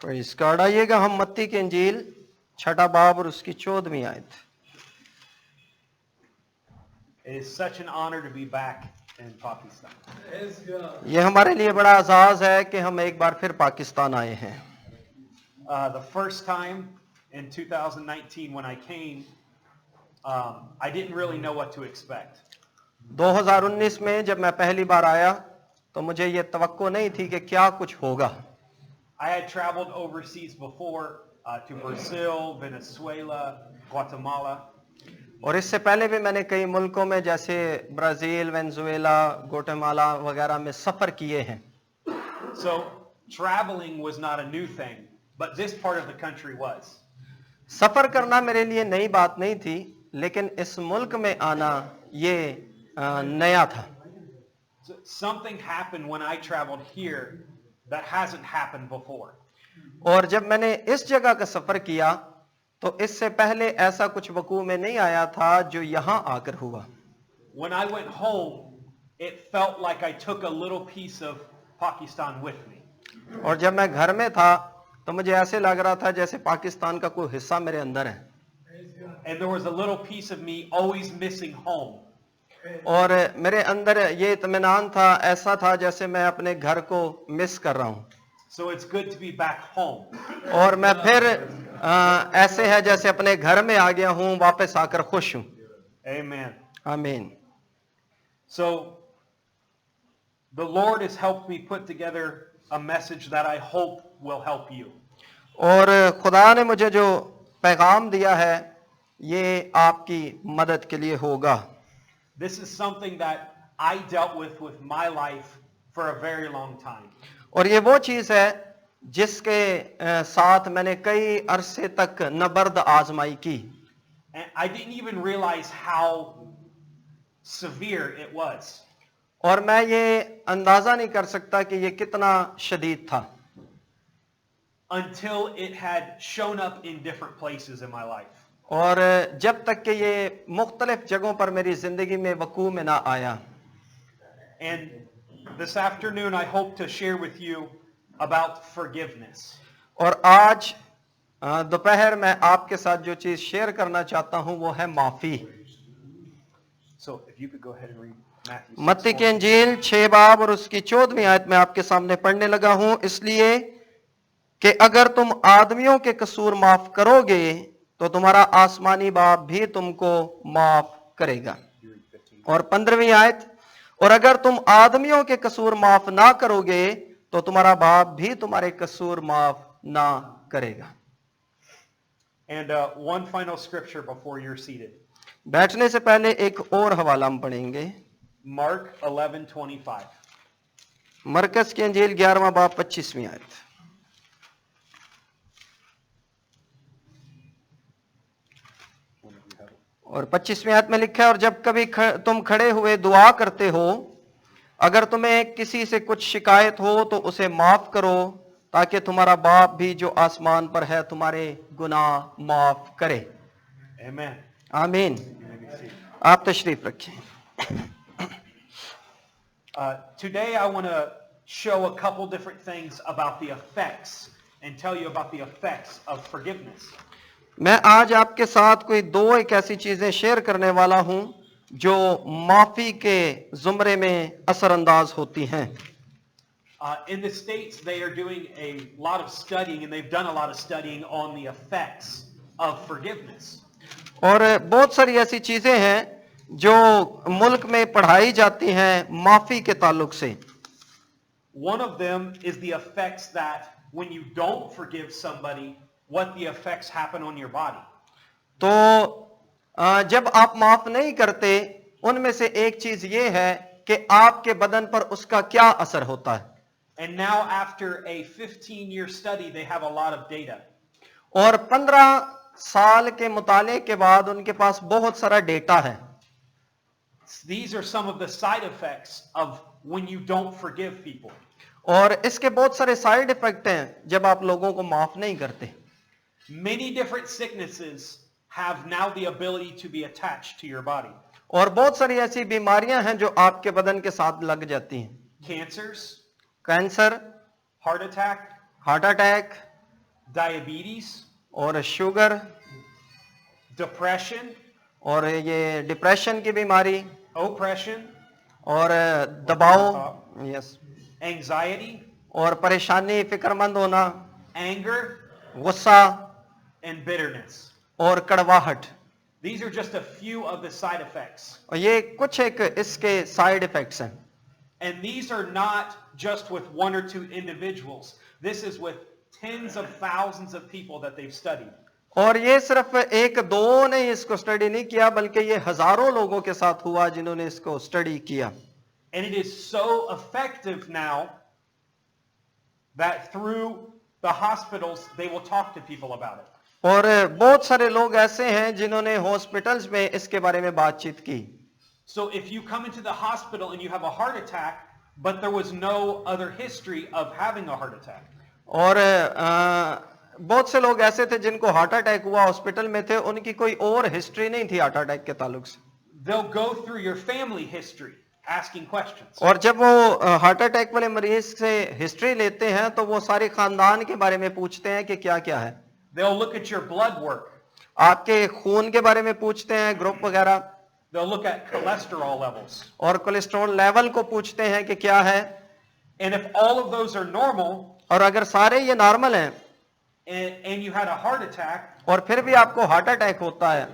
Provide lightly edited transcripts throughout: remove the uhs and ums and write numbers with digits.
Praise God. आइएगा हम मत्ती की इंजील 6 बाब और उसकी 14वीं आयत। It is such an honor to be back in Pakistan. ये हमारे लिए बड़ा एजाज़ है कि हम एक बार फिर पाकिस्तान आए हैं। The first time in 2019 when I came, I didn't really know what to expect. 2019 में जब मैं पहली बार आया तो मुझे ये तवक्को नहीं थी कि क्या कुछ होगा। I had traveled overseas before to Brazil, Venezuela, Guatemala. और इससे पहले भी मैंने कई मुल्कों में जैसे ब्राज़ील, वेनेजुएला, ग्वाटेमाला वगैरह में सफ़र किए हैं। So traveling was not a new thing, but this part of the country was. सफ़र करना मेरे लिए नई बात नहीं थी, लेकिन इस मुल्क में आना ये नया था। So something happened when I traveled here that hasn't happened before. और जब मैंने इस जगह का सफ़र किया तो इससे पहले ऐसा कुछ वकूअ में नहीं आया था जो यहाँ आकर हुआ। When I went home, it felt like I took a little piece of Pakistan with me. और जब मैं घर में था तो मुझे ऐसे लग रहा था जैसे पाकिस्तान का कोई हिस्सा मेरे अंदर है। And there was a little piece of me always missing home. और मेरे अंदर ये इत्मीनान था, ऐसा था जैसे मैं अपने घर को मिस कर रहा हूँ। So it's good to be back home. और मैं फिर ऐसे है जैसे अपने घर में आ गया हूँ, वापस आकर खुश हूँ। Amen. आमीन। So the Lord has helped me put together a message that I hope will help you. और खुदा ने मुझे जो पैगाम दिया है ये आपकी मदद के लिए होगा। This is something that I dealt with my life for a very long time. और ये वो चीज़ है जिसके साथ मैंने कई अरसे तक नबर्द आजमाई की। And I didn't even realize how severe it was. और मैं ये अंदाज़ा नहीं कर सकता कि ये कितना शदीद था, Until it had shown up in different places in my life. और जब तक कि ये मुख्तलिफ जगहों पर मेरी ज़िंदगी में वकूअ में ना आया। And this afternoon I hope to share with you about forgiveness. और आज दोपहर में आपके साथ जो चीज़ शेयर करना चाहता हूँ वो है माफ़ी। So if you could go ahead and read Matthew 6. मत्ती की इंजील 6 बाब और उसकी 14वीं आयत में आपके सामने पढ़ने लगा हूँ, इसलिए कि अगर तुम आदमियों के कसूर माफ करोगे तो तुम्हारा आसमानी बाप भी तुमको माफ करेगा। और 15वीं आयत, और अगर तुम आदमियों के कसूर माफ ना करोगे तो तुम्हारा बाप भी तुम्हारे कसूर माफ ना करेगा। And one final scripture before you're seated. बैठने से पहले एक और हवाला हम पढ़ेंगे। Mark 11:25. मरकस की इंजील 11वां बाब 25वीं आयत। और 25वीं आयत में लिखा है, और जब कभी तुम खड़े हुए दुआ करते हो, अगर तुम्हें किसी से कुछ शिकायत हो तो उसे माफ करो, ताकि तुम्हारा बाप भी जो आसमान पर है तुम्हारे गुनाह माफ करे। Amen. आमीन। You may be seated. आप तशरीफ रखें। Today I want to show a couple different things about the effects and tell you about the effects of forgiveness. मैं आज आपके साथ कोई एक ऐसी चीजें शेयर करने वाला हूं जो माफी के जुमरे में असरअंदाज होती हैं। In the States, they are doing a lot of studying, and they've done a lot of studying on the effects of forgiveness. और बहुत सारी ऐसी चीजें हैं जो मुल्क में पढ़ाई जाती हैं माफी के ताल्लुक से। One of them is the effects that when you don't forgive somebody, what the effects happen on your body. तो जब आप माफ नहीं करते, उनमें से एक चीज ये है कि आपके बदन पर उसका क्या असर होता है। And now after a 15-year study, they have a lot of data. और 15 साल के मुताले के बाद उनके पास बहुत सारा डेटा है। These are some of the side effects of when you don't forgive people. और इसके बहुत सारे साइड इफेक्ट हैं जब आप लोगों को माफ नहीं करते। Many different sicknesses have now the ability to be attached to your body. और बहुत सारी ऐसी बीमारियां हैं जो आपके बदन के साथ लग जाती हैं। Cancers, cancer, heart attack, heart attack, diabetes, और शुगर depression, और ये डिप्रेशन की बीमारी oppression, और दबाव, यस, anxiety, और परेशानी, फिक्रमंद होना, anger, गुस्सा and bitterness. और कड़वाहट। These are just a few of the side effects. और ये कुछ एक इसके साइड इफेक्ट्स हैं। And these are not just with one or two individuals. This is with tens of thousands of people that they've studied. और ये सिर्फ एक दो ने इसको स्टडी नहीं किया, बल्कि ये हजारों लोगों के साथ हुआ जिन्होंने इसको स्टडी किया। And it is so effective now that through the hospitals, they will talk to people about it. और बहुत सारे लोग ऐसे हैं जिन्होंने हॉस्पिटल्स में इसके बारे में बातचीत की। So if you come into the hospital and you have a heart attack, but there was no other history of having a heart attack. और बहुत से लोग ऐसे थे जिनको हार्ट अटैक हुआ, हॉस्पिटल में थे, उनकी कोई और हिस्ट्री नहीं थी हार्ट अटैक के ताल्लुक से। They'll go through your family history, asking questions. और जब वो हार्ट अटैक वाले मरीज से हिस्ट्री लेते हैं तो वो सारे खानदान के बारे में पूछते हैं कि क्या क्या है। They'll look at your blood work. आपके खून के बारे में पूछते हैं, ग्रुप वगैरह, They'll look at cholesterol levels. और कोलेस्ट्रॉल लेवल को पूछते हैं कि क्या है। And if all of those are normal और अगर सारे ये नॉर्मल हैं and you had a heart attack, और फिर भी आपको हार्ट अटैक होता है,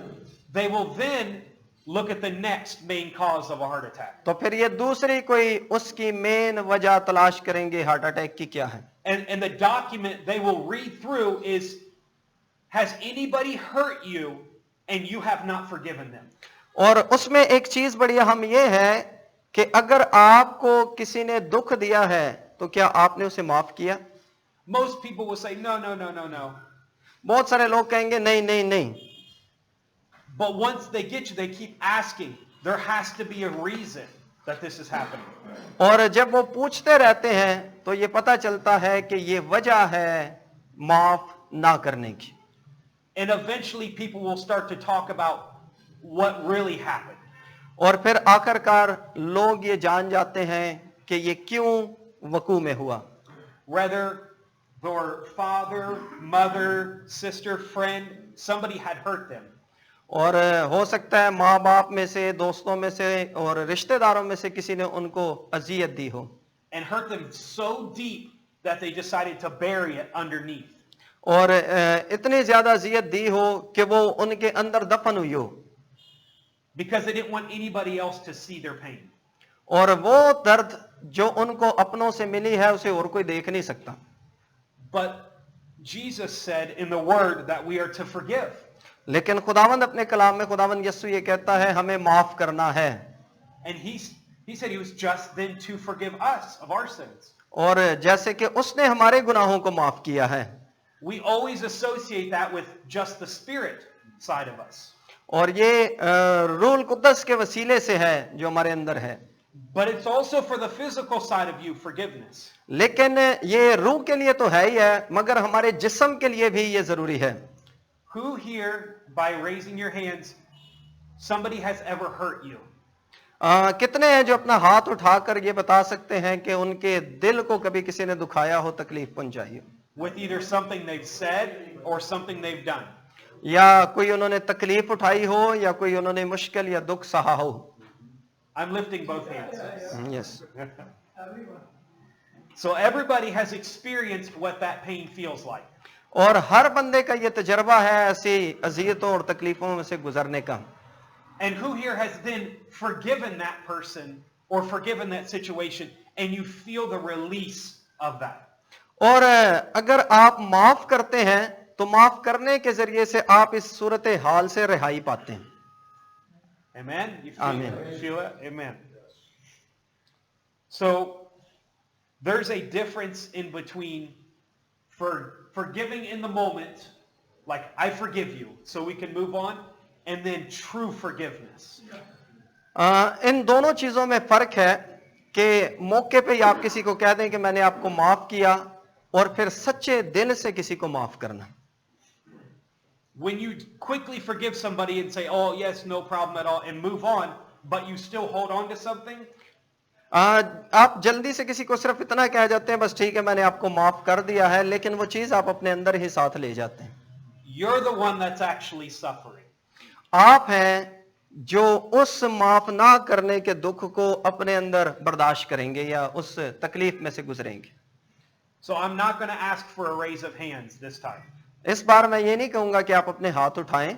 they will then look at the next main cause of a heart attack. तो फिर ये दूसरी कोई उसकी मेन वजह तलाश करेंगे हार्ट अटैक की क्या है। And the document they will read through is, has anybody hurt you and you have not forgiven them? और उसमें एक चीज बड़ी अहम ये है कि अगर आपको किसी ने दुख दिया है तो क्या आपने उसे माफ किया। Most people will say, no, no, no, no, no. बहुत सारे लोग कहेंगे नहीं नहीं नहीं, But once they get you, they keep asking. There has to be a reason that this is happening. और जब वो पूछते रहते हैं तो ये पता चलता है कि ये वजह है माफ ना करने की। And eventually people will start to talk about what really happened. और फिर आखिरकार लोग ये जान जाते हैं कि ये क्यों वकू में हुआ। Whether their father, mother, sister, friend, somebody had hurt them. और हो सकता है माँ बाप में से, दोस्तों में से और रिश्तेदारों में से किसी ने उनको अजियत दी हो, And hurt them so deep that they decided to bury it underneath. और इतनी ज्यादा अजियत दी हो कि वो उनके अंदर दफन हुई हो, Because they didn't want anybody else to see their pain. और वो दर्द जो उनको अपनों से मिली है उसे और कोई देख नहीं सकता। But Jesus said in the word that we are to forgive. लेकिन खुदावंद अपने कलाम में, खुदावंद यीशु ये कहता है हमें माफ करना है। And he said he was just then to forgive us of our sins. और जैसे कि उसने हमारे गुनाहों को माफ किया है। We always associate that with just the spirit side of us. और ये रूल कुद्दस के वसीले से है जो हमारे अंदर है। But it's also for the physical side of you, forgiveness. लेकिन ये रूह के लिए तो है ही है, मगर हमारे जिस्म के लिए भी ये जरूरी है। Who here, by raising your hands, somebody has ever hurt you? कितने हैं जो अपना हाथ उठाकर ये बता सकते हैं कि उनके दिल को कभी किसी ने दुखाया हो, तकलीफ पहुंचाई हो, With either something they've said or something they've done. या कोई उन्होंने तकलीफ उठाई हो या कोई उन्होंने मुश्किल या दुख सहा हो। I'm lifting both hands. Yes, So everybody has experienced what that pain feels like. और हर बंदे का ये तजर्बा है ऐसी अजियतों और तकलीफों में से गुजरने का। And who here has then forgiven that person or forgiven that situation and you feel the release of that? और अगर आप माफ करते हैं तो माफ करने के जरिए से आप इस सूरत हाल से रिहाई पाते हैं। Amen? You Amen. feel it? Amen. So there's a difference in between forgiving in the moment, like I forgive you, so we can move on, and then true forgiveness. इन दोनों चीजों में फर्क है कि मौके पे ही आप किसी को कह दें कि मैंने आपको माफ किया, और फिर सच्चे दिल से किसी को माफ करना। When you quickly forgive somebody and say, oh yes, no problem at all, and move on, but you still hold on to something, आप जल्दी से किसी को सिर्फ इतना कह जाते हैं, बस ठीक है मैंने आपको माफ कर दिया है, लेकिन वो चीज आप अपने अंदर ही साथ ले जाते हैं। You're the one that's actually suffering. आप हैं जो उस माफ ना करने के दुख को अपने अंदर बर्दाश्त करेंगे या उस तकलीफ में से गुजरेंगे। So I'm not going to ask for a raise of hands this time. इस बार मैं ये नहीं कहूंगा कि आप अपने हाथ उठाएं।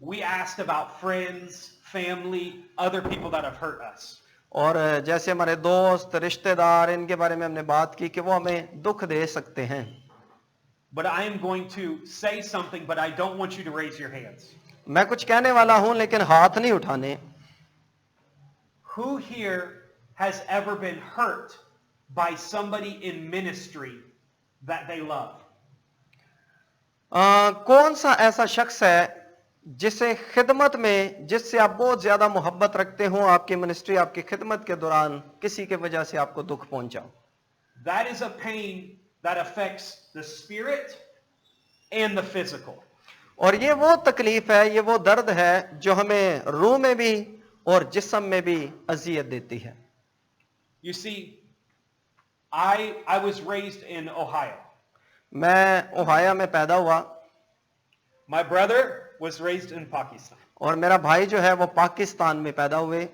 We asked about friends, family, other people that have hurt us. और जैसे हमारे दोस्त, रिश्तेदार, इनके बारे में हमने बात की कि वो हमें दुख दे सकते हैं। But I am going to say something, but I don't want you to raise your hands. मैं कुछ कहने वाला हूं लेकिन हाथ नहीं उठाने। Who here has ever been hurt by somebody in ministry that they love? कौन सा ऐसा शख्स है जिसे खिदमत में, जिससे आप बहुत ज्यादा मोहब्बत रखते हो, आपकी मिनिस्ट्री, आपकी खिदमत के दौरान किसी के वजह से आपको दुख पहुंचा? That is a pain that affects the spirit and the physical. और ये वो तकलीफ है, ये वो दर्द है जो हमें रूह में भी और जिस्म में भी अजियत देती है। You see, I was raised in Ohio. मैं ओहायो में पैदा हुआ My brother was raised in Pakistan. और मेरा भाई जो है वो पाकिस्तान में पैदा हुए।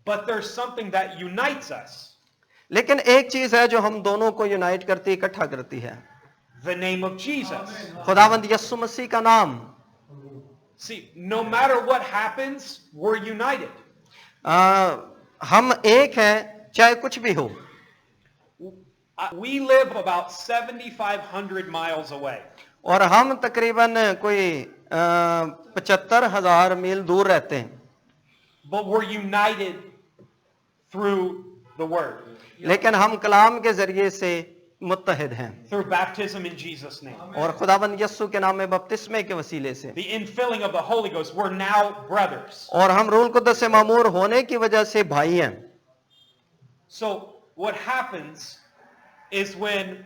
But there's something that unites us. लेकिन एक चीज है जो हम दोनों को यूनाइट करती, इकट्ठा करती है। The name of Jesus. खुदावंद यस्सु मसीह का नाम। See, no matter what happens, we're united. हम एक हैं चाहे कुछ भी हो। We live about 7,500 miles away. और हम तकरीबन कोई 75,000 मील दूर रहते हैं। But we're united through the word. लेकिन हम कलाम के जरिए से मुत्तहिद हैं। Through baptism in Jesus' name. और खुदावंद यस्सु के नाम में बपतिस्मे के वसीले से। The infilling of the Holy Ghost. We're now brothers. और हम रूल कुद्दस से मामूर होने की वजह से भाई हैं। So what happens is when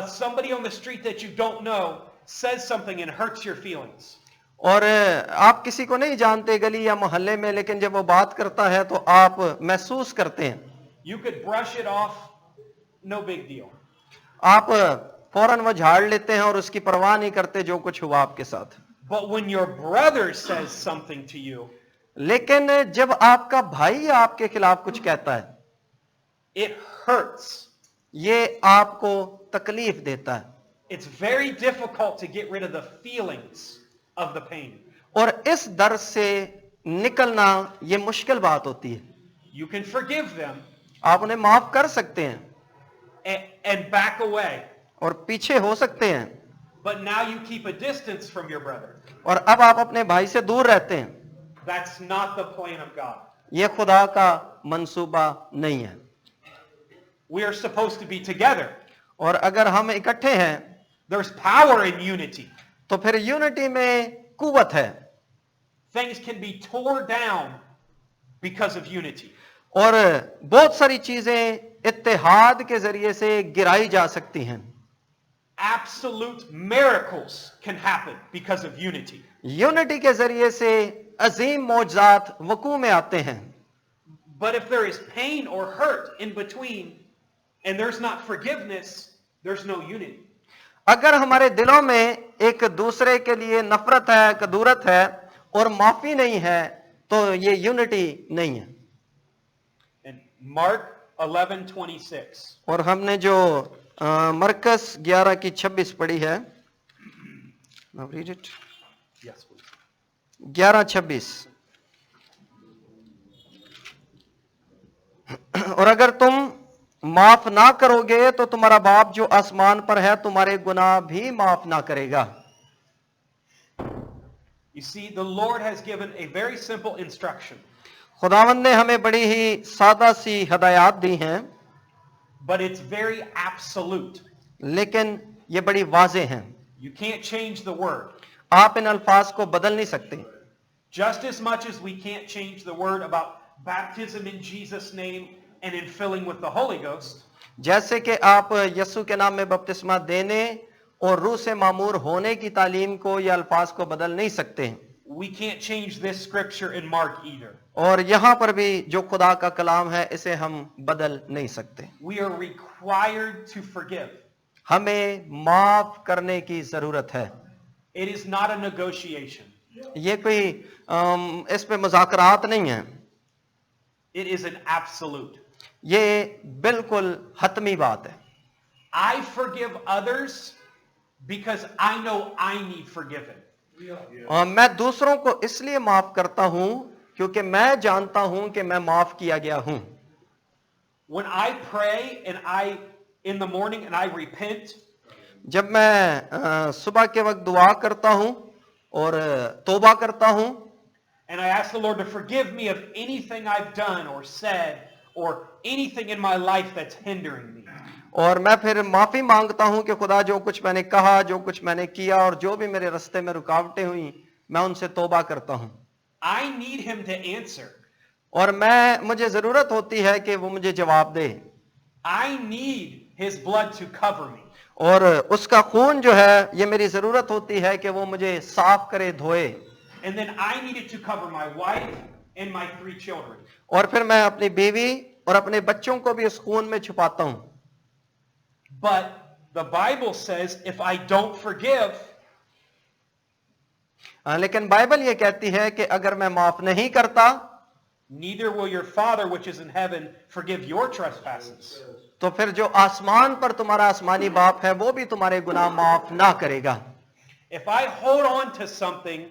somebody on the street that you don't know says something and hurts your feelings. और आप किसी को नहीं जानते गली या मोहल्ले में, लेकिन जब वो बात करता है तो आप महसूस करते हैं। You could brush it off, no big deal. आप फौरन वो झाड़ लेते हैं और उसकी परवाह नहीं करते जो कुछ हुआ आपके साथ। But when your brother says something to you, लेकिन जब आपका भाई आपके खिलाफ कुछ कहता है, it hurts. ये आपको तकलीफ देता है। It's very difficult to get rid of the feelings of the pain. और इस दर्द से निकलना ये मुश्किल बात होती है। You can forgive them आप उन्हें माफ कर सकते हैं and back away. और पीछे हो सकते हैं, But now you keep a distance from your brother. और अब आप अपने भाई से दूर रहते हैं। That's not the plan of God. ये खुदा का मंसूबा नहीं है। We are supposed to be together. और अगर हम इकट्ठे हैं There's power in unity. तो फिर यूनिटी में कुव्वत है। Things can be tore down because of unity. और बहुत सारी चीजें इत्तेहाद के जरिए से गिराई जा सकती हैं। Absolute miracles can happen because of unity. Unity के जरिए से अजीम मौजज़ात वकू में आते हैं। But if there is pain or hurt in between and there's not forgiveness, there's no unity. अगर हमारे दिलों में एक दूसरे के लिए नफरत है, कदूरत है और माफी नहीं है तो ये यूनिटी नहीं है। And Mark 11:26. और हमने जो मरकस 11 की 26 पढ़ी है, Now read it. Yes, please. 11:26। और अगर तुम माफ ना करोगे तो तुम्हारा बाप जो आसमान पर है तुम्हारे गुनाह भी माफ ना करेगा। You see, the Lord has given a very simple instruction, खुदावंद ने हमें बड़ी ही सादा सी हदायत दी हैं, but it's very absolute. लेकिन ये बड़ी वाज़ेह हैं। You can't change the word. आप इन अल्फाज को बदल नहीं सकते। Just as much as we can't change the word about baptism in Jesus' name and in filling with the Holy Ghost, जैसे कि आप यस्सु के नाम में बपतिस्मा देने और रूह से मामूर होने की तालीम को या अल्फाज को बदल नहीं सकते। we can't change this scripture in Mark either. और यहाँ पर भी जो खुदा का कलाम है इसे हम बदल नहीं सकते। We are required to forgive. हमें माफ करने की जरूरत है। It is not a negotiation. ये कोई इस पे मुज़ाकरात नहीं है, It is an absolute. ये बिल्कुल हतमी बात है। I forgive others because I know I need forgiven. मैं दूसरों को इसलिए माफ करता हूं क्योंकि मैं जानता हूं कि मैं माफ किया गया हूं। When I pray and in the morning and I repent, जब मैं सुबह के वक्त दुआ करता हूं और तौबा करता हूं and I ask the Lord to forgive me of anything I've done or said or anything in my life that's hindering me. और मैं फिर माफी मांगता हूं कि खुदा जो कुछ मैंने कहा, जो कुछ मैंने किया और जो भी मेरे रास्ते में रुकावटें हुई, मैं उनसे तौबा करता हूं। I need him to answer. और मुझे जरूरत होती है कि वो मुझे जवाब दे। I need his blood to cover me. और उसका खून जो है ये मेरी जरूरत होती है कि वो मुझे साफ करे, धोए। And then I needed to cover my wife and my 3 children. और फिर मैं अपनी बीवी और अपने बच्चों को भी उस खून में छुपाता हूं। But the Bible says if I don't forgive, लेकिन बाइबल ये कहती है कि अगर मैं माफ नहीं करता neither will your Father which is in heaven forgive your trespasses. तो फिर जो आसमान पर तुम्हारा आसमानी बाप है वो भी तुम्हारे गुनाह माफ ना करेगा। If I hold on to something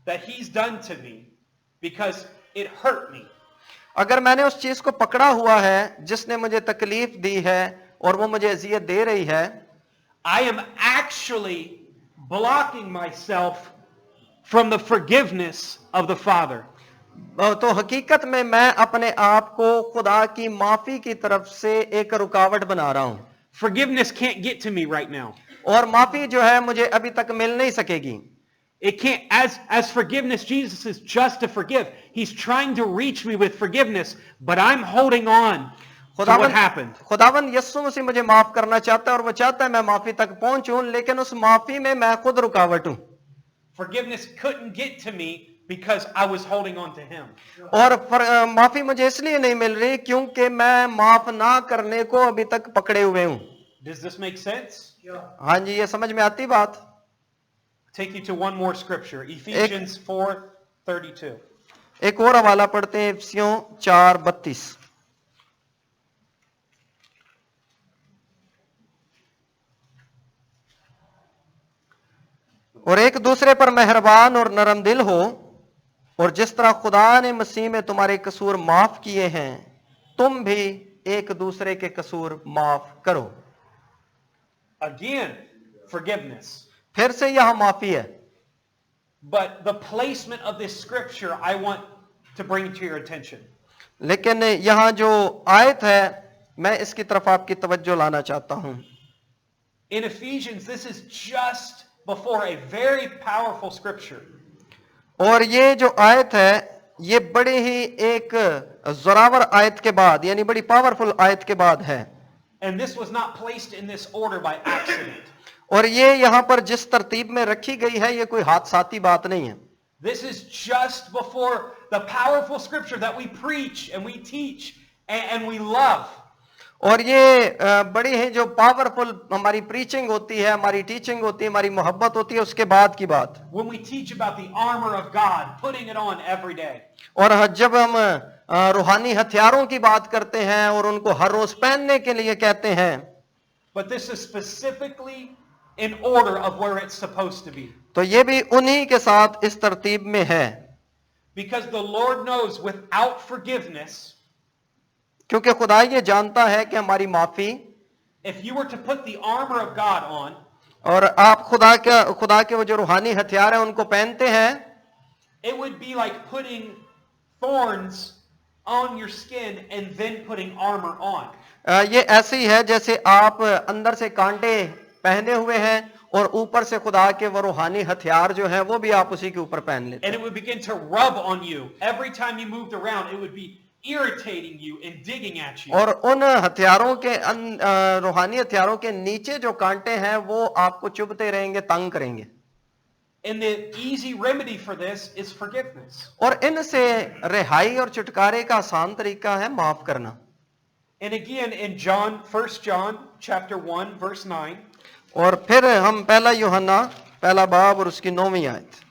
that he's done to me because it hurt me, अगर मैंने उस चीज को पकड़ा हुआ है जिसने मुझे तकलीफ दी है और वो मुझे अजियत दे रही है, I am actually blocking myself from the forgiveness of the Father. तो हकीकत में मैं अपने आप को खुदा की माफी की तरफ से एक रुकावट बना रहा हूं। Forgiveness can't get to me right now. और माफी जो है मुझे अभी तक मिल नहीं सकेगी। It can't, as forgiveness, Jesus is just to forgive. He's trying to reach me with forgiveness, but I'm holding on to what happened. खुदावन यीशु मसीह मुझे माफ करना चाहता है और वो चाहता है मैं माफी तक पहुंचूं, लेकिन उस माफी में मैं खुद रुकावट हूं। Forgiveness couldn't get to me because I was holding on to him. और माफी मुझे इसलिए नहीं मिल रही क्योंकि मैं माफ ना करने को अभी तक पकड़े हुए हूं। Does this make sense? हाँ जी, ये समझ में आती बात। Take you to one more scripture, Ephesians 4:32. एक और हवाला पढ़ते हैं, इफिसियों 4:32। और एक दूसरे पर मेहरबान और नरम दिल हो, और जिस तरह खुदा ने मसीह में तुम्हारे कसूर माफ किए हैं, तुम भी एक दूसरे के कसूर माफ करो। Again, forgiveness. फिर से यह माफी है। But the placement of this scripture I want to bring to your attention. लेकिन यहां जो आयत है मैं इसकी तरफ आपकी तवज्जो लाना चाहता हूं। In Ephesians, this is just before a very powerful scripture. और ये जो आयत है ये बड़ी ही एक जोरावर आयत के बाद, यानी बड़ी पावरफुल आयत के बाद है। And this was not placed in this order by accident. और ये यहाँ पर जिस तरतीब में रखी गई है ये कोई हादसाती बात नहीं है। This is just before the powerful scripture that we preach and we teach and we love. और ये बड़ी ही जो पावरफुल हमारी प्रीचिंग होती है, हमारी टीचिंग होती है, हमारी मोहब्बत होती है, उसके बाद की बात। When we teach about the armor of God, putting it on every day. और जब हम रूहानी हथियारों की बात करते हैं और उनको हर रोज पहनने के लिए कहते हैं, But this is specifically in order of where it's supposed to be. तो ये भी उन्हीं के साथ इस तरतीब में है। Because the Lord knows without forgiveness, क्योंकि खुदा ये जानता है कि हमारी माफी, if you were to put the armor of God on, और आप खुदा के वो जो रूहानी हथियार है उनको पहनते हैं, it would be like putting thorns on your skin and then putting armor on. ये ऐसे ही है जैसे आप अंदर से कांटे पहने हुए हैं और ऊपर से खुदा के वो रूहानी हथियार जो हैं वो भी आप उसी के ऊपर पहन लेते And हैं। it would begin to rub on you. Every time you moved around, it would be irritating you and digging at you. और उन हथियारों के रूहानी हथियारों के नीचे जो कांटे हैं वो आपको चुभते रहेंगे, तंग करेंगे। And the easy remedy for this is forgiveness. और इनसे रिहाई और छुटकारे का आसान तरीका है माफ करना। And again in 1 John chapter 1 verse 9, और फिर हम पहला यूहन्ना पहला बाब और उसकी 9वीं आयत।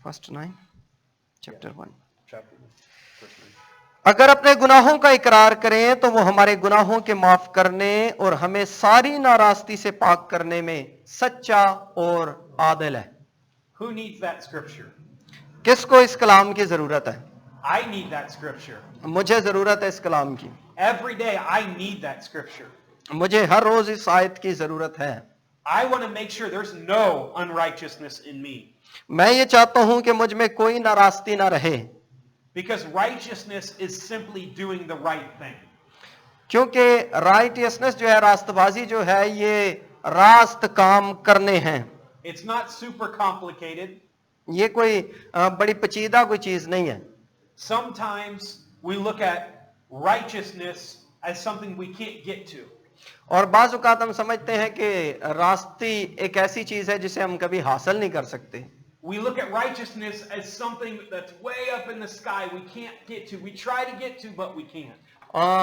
First 9 chapter 1। chapter 1 verse 9. अगर अपने गुनाहों का इकरार करें तो वो हमारे गुनाहों के माफ करने और हमें सारी नाराजगी से पाक करने में सच्चा और आदिल है। Who needs that scripture? किसको इस कलाम की जरूरत है? I need that scripture. मुझे जरूरत है इस कलाम की। Every day I need that scripture. मुझे हर रोज इस आयत की जरूरत है। I want to make sure there's no unrighteousness in me. मैं ये चाहता हूं कि मुझ में कोई नाराजगी ना रहे, Because righteousness is simply doing the right thing. क्योंकि राइटियसनेस जो है, रास्तबाजी जो है, ये रास्त काम करने हैं। It's not super complicated. ये कोई बड़ी पेचीदा कोई चीज नहीं है। Sometimes we look at righteousness as something we can't get to. और बाज़ औक़ात हम समझते हैं कि रास्ती एक ऐसी चीज है जिसे हम कभी हासिल नहीं कर सकते। We look at righteousness as something that's way up in the sky we can't get to. We try to get to, but we can't.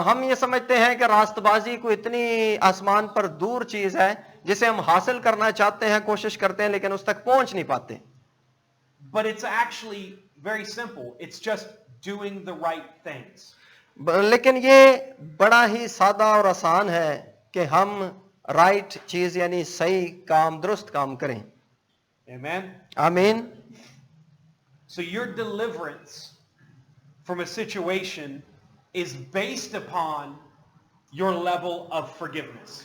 हम ये समझते हैं कि रास्तबाजी को इतनी आसमान पर दूर चीज है जिसे हम हासिल करना चाहते हैं, कोशिश करते हैं, लेकिन उस तक पहुंच नहीं पाते। But it's actually very simple. It's just doing the right things. लेकिन ये बड़ा ही सादा और आसान है कि हम राइट चीज यानी सही काम, दुरुस्त काम करें। Amen? आमीन। So your deliverance from a situation is based upon your level of forgiveness.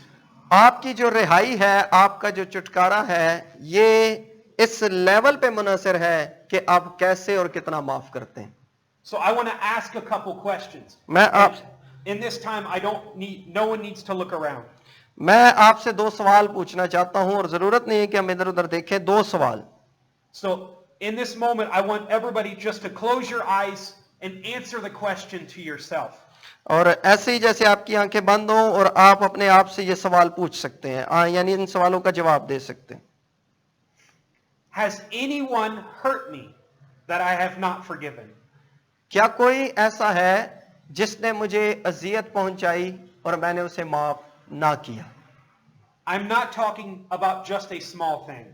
आपकी जो रिहाई है, आपका जो छुटकारा है, ये इस लेवल पे मुनहसर है कि आप कैसे और कितना माफ करते हैं। So I want to ask a couple questions. मैं आप In this time, no one needs to look around. मैं आपसे 2 सवाल पूछना चाहता हूं और जरूरत नहीं है कि हम इधर उधर देखें। 2 सवाल। So in this moment, I want everybody just to close your eyes and answer the question to yourself. और ऐसे ही जैसे आपकी आंखें बंद हों और आप अपने आप से ये सवाल पूछ सकते हैं, यानी इन सवालों का जवाब दे सकते हैं। Has anyone hurt me that I have not forgiven? क्या कोई ऐसा है जिसने मुझे अजियत पहुंचाई और मैंने उसे माफ ना किया? I'm not talking about just a small thing.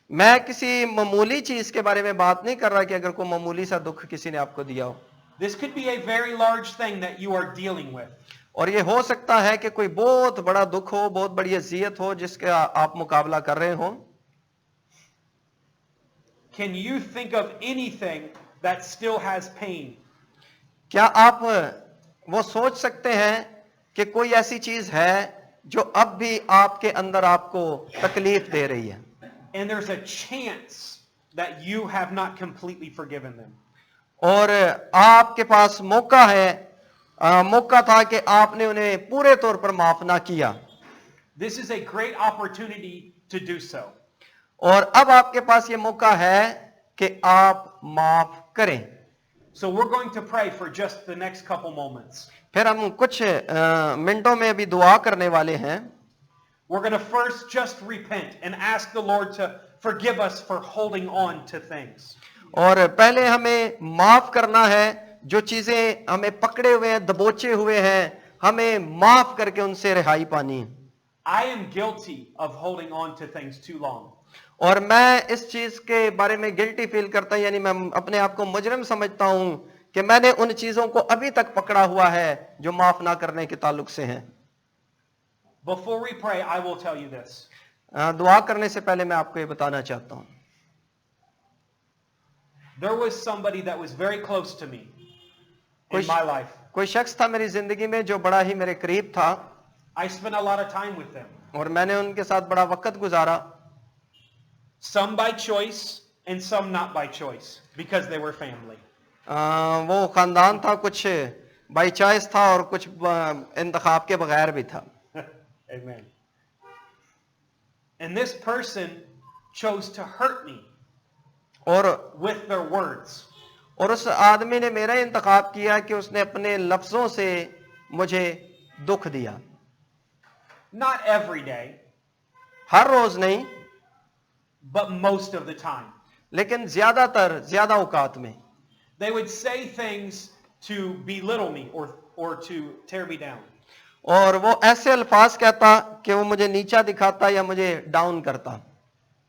मैं किसी मामूली चीज के बारे में बात नहीं कर रहा कि अगर कोई मामूली सा दुख किसी ने आपको दिया हो। This could be a very large thing that you are dealing with. और ये हो सकता है कि कोई बहुत बड़ा दुख हो, बहुत बड़ी अजियत हो जिसका आप मुकाबला कर रहे हो। Can you think of anything that still has pain? क्या आप वो सोच सकते हैं कि कोई ऐसी चीज है जो अब भी आपके अंदर आपको तकलीफ दे रही है? And there's a chance that you have not completely forgiven them. और आपके पास मौका है, मौका था कि आपने उन्हें पूरे तौर पर माफ ना किया। This is a great opportunity to do so. और अब आपके पास ये मौका है कि आप माफ करें। So we're going to pray for just the next couple moments. फिर हम कुछ मिनटों में अभी दुआ करने वाले हैं। We're going to first just repent and ask the Lord to forgive us for holding on to things. और पहले हमें माफ करना है, जो चीजें हमें पकड़े हुए हैं, दबोचे हुए हैं, हमें माफ करके उनसे रिहाई पानी है। I am guilty of holding on to things too long. और मैं इस चीज के बारे में गिल्टी फील करता हूं, यानी मैं अपने आप को मुजरिम समझता हूं कि मैंने उन चीजों को अभी तक पकड़ा हुआ है जो माफ ना करने के ताल्लुक से हैं। Before we pray, I will tell you this. दुआ करने से पहले मैं आपको ये बताना चाहता हूं। There was somebody that was very close to me in my life. कोई शख्स था मेरी जिंदगी में जो बड़ा ही मेरे करीब था I spent a lot of time with them. और मैंने उनके साथ बड़ा वक्त गुजारा। Some by choice and some not by choice because they were family. वो खानदान था, कुछ बाई चॉइस था और कुछ इंतखाब के बगैर भी था। Amen. And this person chose to hurt me और with their words. और उस आदमी ने मेरा इंतखाब किया कि उसने अपने लफ्जों से मुझे दुख दिया। Not every day, हर रोज नहीं, but most of the time. लेकिन ज्यादा औकात में They would say things to belittle me or to tear me down. और वो ऐसे अल्फाज कहता कि वो मुझे नीचा दिखाता या मुझे डाउन करता।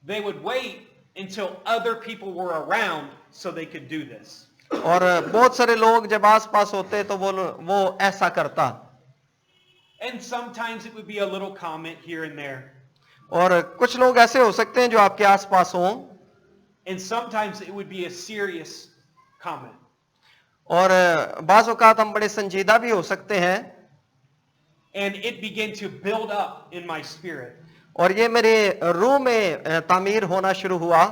They would wait until other people were around so they could do this. और बहुत सारे लोग जब आस पास होते तो वो ऐसा करता। And sometimes it would be a little comment here and there. और कुछ लोग ऐसे हो सकते हैं जो आपके आस पास हों, And sometimes it would be a serious comment. और बाज़ औक़ात हम बड़े संजीदा भी हो सकते हैं। And it began to build up in my spirit. और ये मेरे रूह में तामीर होना शुरू हुआ,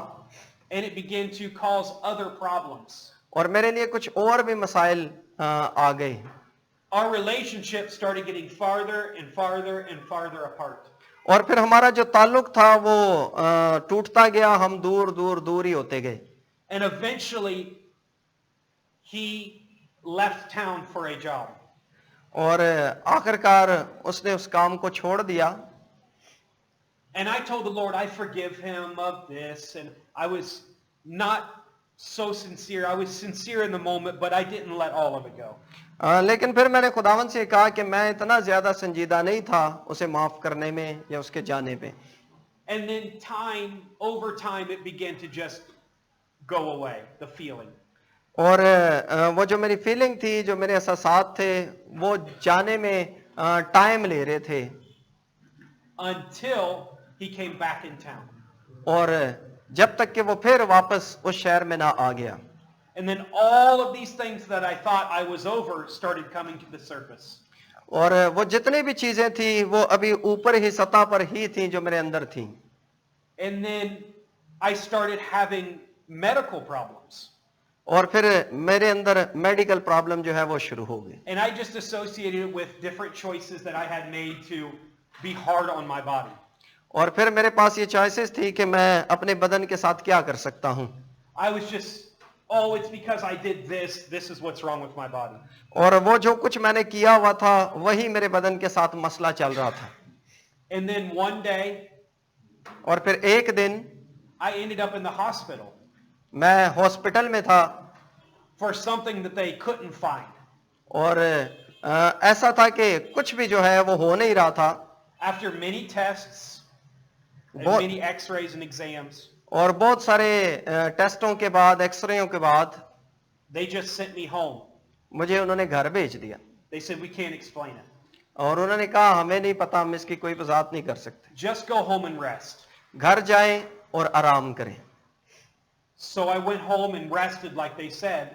And it began to cause other problems. और मेरे लिए कुछ और भी मसाइल आ गए। Our relationship started getting farther and farther and farther apart. और फिर हमारा जो ताल्लुक था वो टूटता गया, हम दूर ही होते गए। And eventually he left town for a job. और आखिरकार उसने उस काम को छोड़ दिया। And I told the Lord, I forgive him of this. And I was not so sincere. I was sincere in the moment, but I didn't let all of it go. लेकिन फिर मैंने खुदावन से कहा कि मैं इतना ज्यादा संजीदा नहीं था उसे माफ करने में या उसके जाने पे। And then over time, it began to just go away, the feeling. और वो जो मेरी फीलिंग थी, जो मेरे एहसासात थे, वो जाने में टाइम ले रहे थे। Until he came back in town. और जब तक कि वो फिर वापस उस शहर में ना आ गया। And then all of these things that I thought I was over started coming to the surface. और वो जितनी भी चीजें थी वो अभी ऊपर ही सतह पर ही थी जो मेरे अंदर थी। And then I started having medical problems. और फिर मेरे अंदर मेडिकल प्रॉब्लम जो है वो शुरू हो गई। And I just associated it with different choices that I had made to be hard on my body. और फिर मेरे पास ये चॉइसेस थी कि मैं अपने बदन के साथ क्या कर सकता हूँ। I was just, oh, it's because I did this. This is what's wrong with my body. और वो जो कुछ मैंने किया हुआ था वही मेरे बदन के साथ मसला चल रहा था। And then one day, और फिर एक दिन I ended up in the hospital मैं हॉस्पिटल में था। for something that they couldn't find. और ऐसा था कि कुछ भी जो है वो हो नहीं रहा था। After many tests and बहुत- many x-rays and exams, और बहुत सारे टेस्टों के बाद, एक्सरेयों के बाद they just sent me home. मुझे उन्होंने घर भेज दिया। They said, we can't explain it. और उन्होंने कहा हमें नहीं पता, हम इसकी कोई वजाहत नहीं कर सकते, Just go home and rest. घर जाएं और आराम करें। So I went home and rested like they said.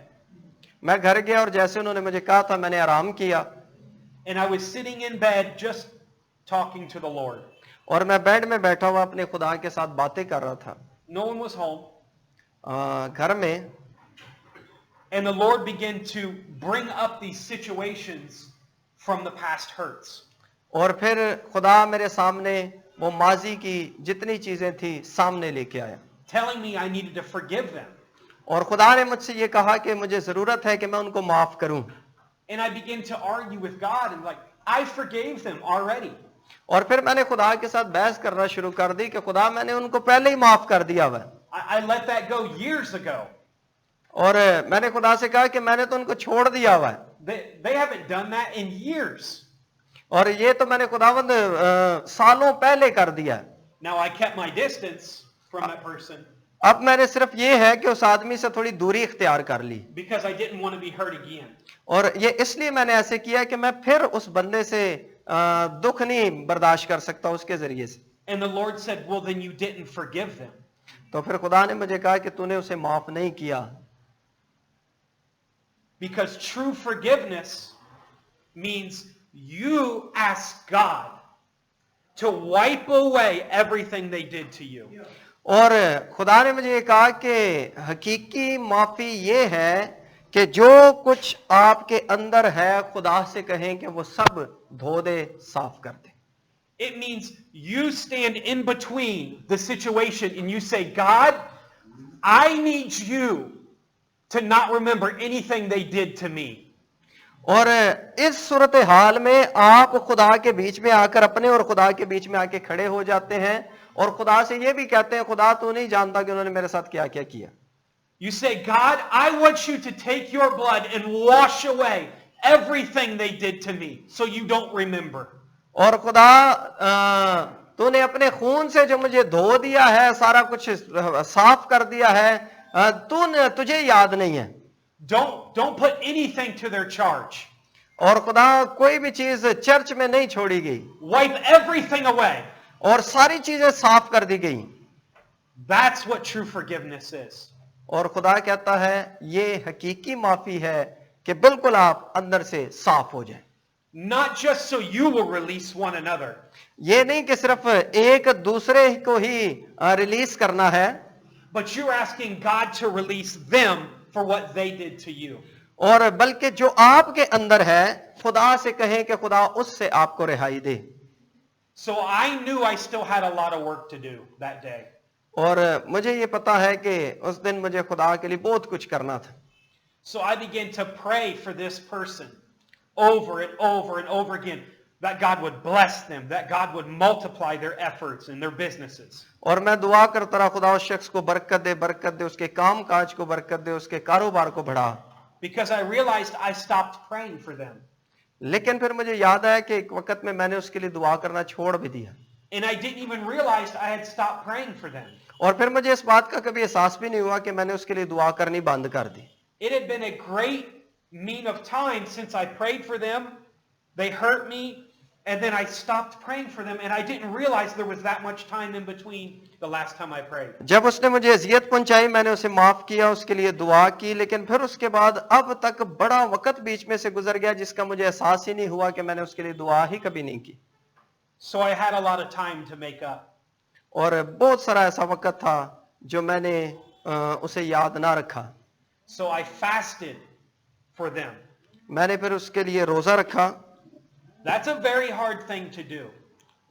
मैं घर गया और जैसे उन्होंने मुझे कहा था मैंने आराम किया। And I was sitting in bed just talking to the Lord. और मैं बेड में बैठा हुआ अपने खुदा के साथ बातें कर रहा था No one was home. घर में। And the Lord began to bring up these situations from the past hurts. और फिर खुदा मेरे सामने वो माजी की जितनी चीजें थी सामने लेके आया। Telling me I needed to forgive them. और खुदा ने मुझसे ये कहा कि मुझे जरूरत है कि मैं उनको माफ करूं। And I began to argue with God and like, I forgave them already. और फिर मैंने खुदा के साथ बहस करना शुरू कर दी कि खुदा मैंने उनको पहले ही माफ कर दिया हुआ है। I let that go years ago. और मैंने खुदा से कहा कि मैंने तो उनको छोड़ दिया हुआ है। They haven't done that in years. और ये तो मैंने खुदावंद सालों पहले कर दिया है। Now I kept my distance from that person अब मैंने सिर्फ ये है कि उस आदमी से थोड़ी दूरी इख्तियार कर ली। because I didn't want to be hurt again. और ये इसलिए मैंने ऐसे किया कि मैं फिर उस बंदे से दुख नहीं बर्दाश्त कर सकता उसके जरिए से। And the Lord said, well, then you didn't forgive them. तो फिर खुदा ने मुझे कहा कि तूने उसे माफ नहीं किया। Because true forgiveness means you ask God to wipe away everything they did to you. और खुदा ने मुझे ये कहा कि हकीकी माफी ये है कि जो कुछ आपके अंदर है खुदा से कहें कि वो सब धो दे, साफ कर दे। It means you stand in between the situation and you say, God, I need you to not remember anything they did to me. और इस सूरत हाल में आप खुदा के बीच में आकर अपने और खुदा के बीच में आके खड़े हो जाते हैं और खुदा से ये भी कहते हैं, खुदा तू नहीं जानता कि उन्होंने मेरे साथ क्या क्या किया. You say, God, I want you to take your blood and wash away everything they did to me so you don't remember. और खुदा तूने अपने खून से जो मुझे धो दिया है, सारा कुछ साफ कर दिया है, तुझे याद नहीं है. Don't put anything to their charge. और खुदा कोई भी चीज चर्च में नहीं छोड़ी गई Wipe everything away. और सारी चीजें साफ कर दी गई. That's what true forgiveness is. और खुदा कहता है ये हकीकी माफी है कि बिल्कुल आप अंदर से साफ हो जाएं. Not just so you will release one another, ये नहीं कि सिर्फ एक दूसरे को ही रिलीज करना है, but you're asking God to release them for what they did to you. और बल्कि जो आपके अंदर है खुदा से कहें कि खुदा उससे आपको रिहाई दे. So I knew I still had a lot of work to do that day. और मुझे ये पता है कि उस दिन मुझे खुदा के लिए बहुत कुछ करना था. So I began to pray for this person over and over and over again, that God would bless them, that God would multiply their efforts and their businesses. और मैं दुआ करता रहा, खुदा उस शख्स को बरकत दे, उसके काम काज को बरकत दे, उसके कारोबार को बढ़ा. Because I realized I stopped praying for them. लेकिन फिर मुझे याद आया कि एक वक्त में मैंने उसके लिए दुआ करना छोड़ भी दिया. And I didn't even realize I had stopped praying for them. और फिर मुझे इस बात का कभी एहसास भी नहीं हुआ कि मैंने उसके लिए दुआ करनी बंद कर दी. It had been a great mean of time since I prayed for them. They hurt me, and then I stopped praying for them, and I didn't realize there was that much time in between the last time I prayed. जब उसने मुझे अजियत पहुंचाई मैंने उसे माफ किया, उसके लिए दुआ की, लेकिन फिर उसके बाद अब तक बड़ा वक्त बीच में से गुजर गया जिसका मुझे एहसास ही नहीं हुआ कि मैंने उसके लिए दुआ ही कभी नहीं की. So I had a lot of time to make up. और बहुत सारा ऐसा वक्त था जो मैंने उसे याद ना रखा. So I fasted for them. मैंने फिर उसके लिए रोजा रखा. That's a very hard thing to do.